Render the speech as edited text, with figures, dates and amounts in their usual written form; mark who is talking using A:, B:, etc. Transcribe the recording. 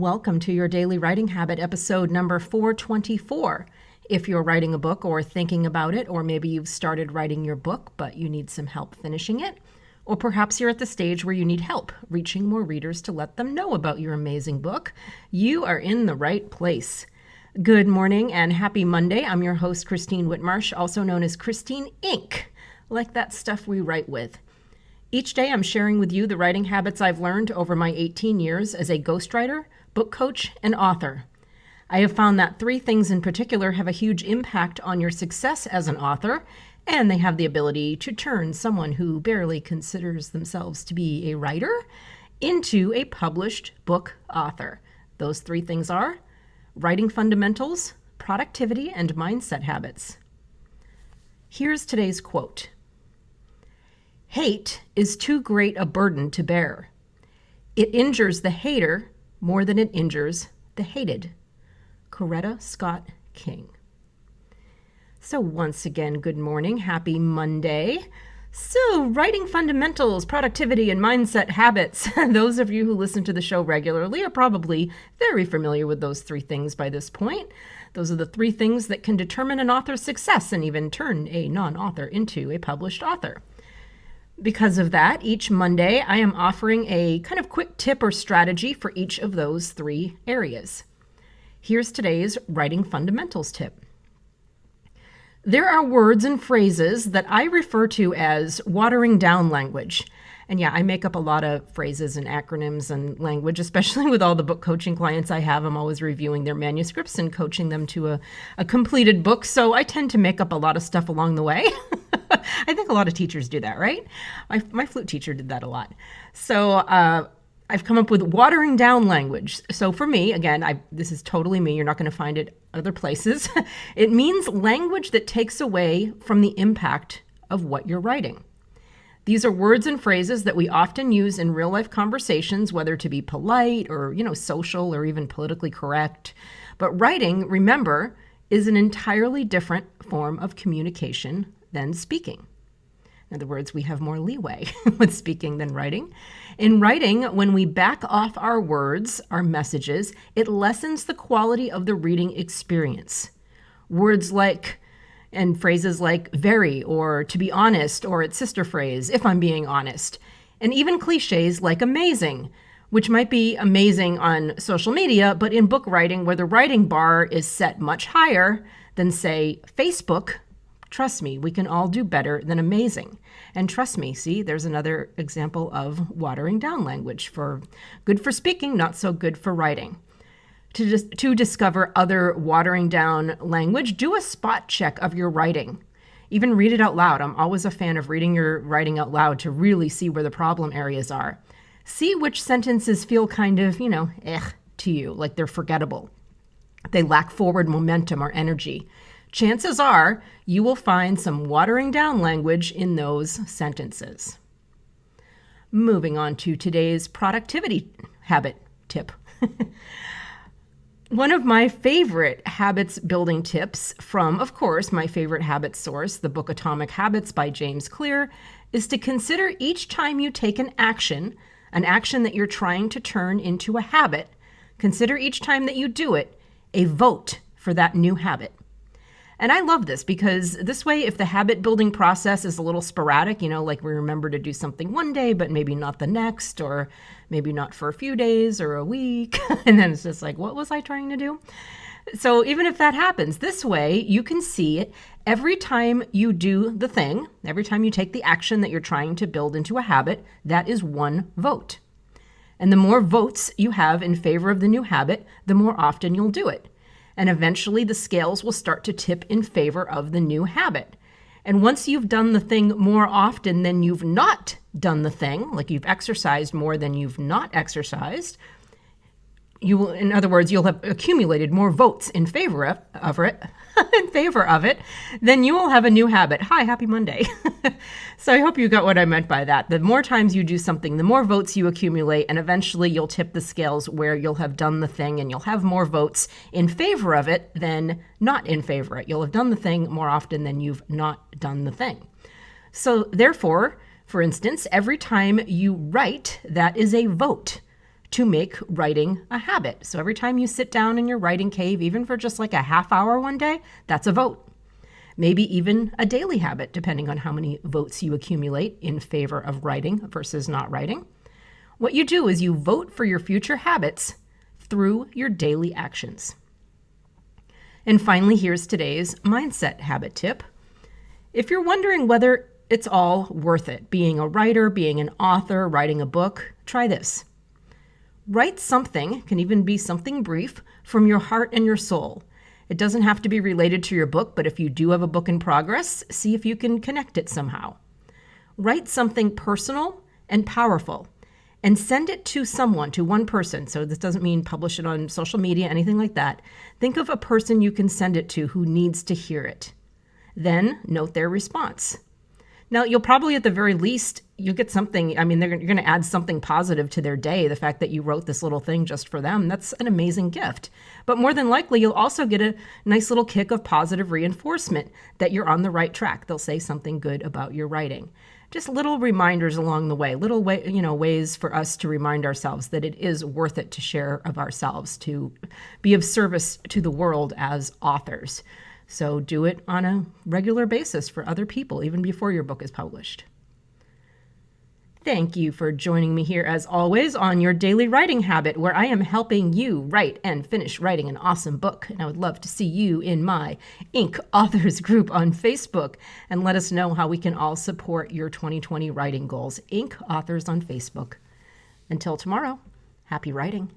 A: Welcome to your Daily Writing Habit, episode number 424. If you're writing a book or thinking about it, or maybe you've started writing your book, but you need some help finishing it, or perhaps you're at the stage where you need help reaching more readers to let them know about your amazing book, you are in the right place. Good morning and happy Monday. I'm your host, Christine Whitmarsh, also known as Christine Inc., like that stuff we write with. Each day I'm sharing with you the writing habits I've learned over my 18 years as a ghostwriter, book coach, and author. I have found that three things in particular have a huge impact on your success as an author, and they have the ability to turn someone who barely considers themselves to be a writer into a published book author. Those three things are writing fundamentals, productivity, and mindset habits. Here's today's quote. "Hate is too great a burden to bear. It injures the hater more than it injures the hated." Coretta Scott King. So once again, good morning, happy Monday. So writing fundamentals, productivity, and mindset habits. Those of you who listen to the show regularly are probably very familiar with those three things by this point. Those are the three things that can determine an author's success and even turn a non-author into a published author. Because of that, each Monday I am offering a kind of quick tip or strategy for each of those three areas. Here's today's writing fundamentals tip. There are words and phrases that I refer to as watering down language. And yeah, I make up a lot of phrases and acronyms and language, especially with all the book coaching clients I have. I'm always reviewing their manuscripts and coaching them to a completed book. So I tend to make up a lot of stuff along the way. I think a lot of teachers do that, right? My flute teacher did that a lot. So I've come up with watering down language. So for me, again, this is totally me. You're not going to find it other places. It means language that takes away from the impact of what you're writing. These are words and phrases that we often use in real life conversations, whether to be polite or, social or even politically correct. But writing, remember, is an entirely different form of communication than speaking. In other words, we have more leeway with speaking than writing. In writing, when we back off our words, our messages, it lessens the quality of the reading experience. Words like, and phrases like very, or to be honest, or its sister phrase, if I'm being honest, and even cliches like amazing, which might be amazing on social media, but in book writing, where the writing bar is set much higher than, say, Facebook, trust me, we can all do better than amazing. And trust me, see, there's another example of watering down language good for speaking, not so good for writing. To discover other watering down language, do a spot check of your writing. Even read it out loud. I'm always a fan of reading your writing out loud to really see where the problem areas are. See which sentences feel kind of, to you, like they're forgettable. They lack forward momentum or energy. Chances are you will find some watering down language in those sentences. Moving on to today's productivity habit tip. One of my favorite habits building tips from, of course, my favorite habit source, the book Atomic Habits by James Clear, is to consider each time you take an action that you're trying to turn into a habit, consider each time that you do it a vote for that new habit. And I love this because this way, if the habit building process is a little sporadic, like we remember to do something one day, but maybe not the next, or maybe not for a few days or a week, and then it's just like, what was I trying to do? So even if that happens, this way you can see it every time you do the thing, every time you take the action that you're trying to build into a habit, that is one vote. And the more votes you have in favor of the new habit, the more often you'll do it. And eventually the scales will start to tip in favor of the new habit. And once you've done the thing more often than you've not done the thing, like you've exercised more than you've not exercised, you will, in other words, you'll have accumulated more votes in favor of it, then you will have a new habit. Hi, happy Monday. So I hope you got what I meant by that. The more times you do something, the more votes you accumulate, and eventually you'll tip the scales where you'll have done the thing and you'll have more votes in favor of it than not in favor of it. You'll have done the thing more often than you've not done the thing. So therefore, for instance, every time you write, that is a vote to make writing a habit. So every time you sit down in your writing cave, even for just like a half hour one day, that's a vote. Maybe even a daily habit, depending on how many votes you accumulate in favor of writing versus not writing. What you do is you vote for your future habits through your daily actions. And finally, here's today's mindset habit tip. If you're wondering whether it's all worth it, being a writer, being an author, writing a book, try this. Write something, it can even be something brief, from your heart and your soul. It doesn't have to be related to your book, but if you do have a book in progress, see if you can connect it somehow. Write something personal and powerful and send it to someone, to one person. So this doesn't mean publish it on social media, anything like that. Think of a person you can send it to who needs to hear it. Then note their response. Now, you'll probably, at the very least, you'll get something. I mean, you're going to add something positive to their day. The fact that you wrote this little thing just for them, that's an amazing gift. But more than likely, you'll also get a nice little kick of positive reinforcement that you're on the right track. They'll say something good about your writing. Just little reminders along the way, ways for us to remind ourselves that it is worth it to share of ourselves, to be of service to the world as authors. So do it on a regular basis for other people, even before your book is published. Thank you for joining me here, as always, on Your Daily Writing Habit, where I am helping you write and finish writing an awesome book. And I would love to see you in my Inc. Authors group on Facebook, and let us know how we can all support your 2020 writing goals. Inc. Authors on Facebook. Until tomorrow, happy writing.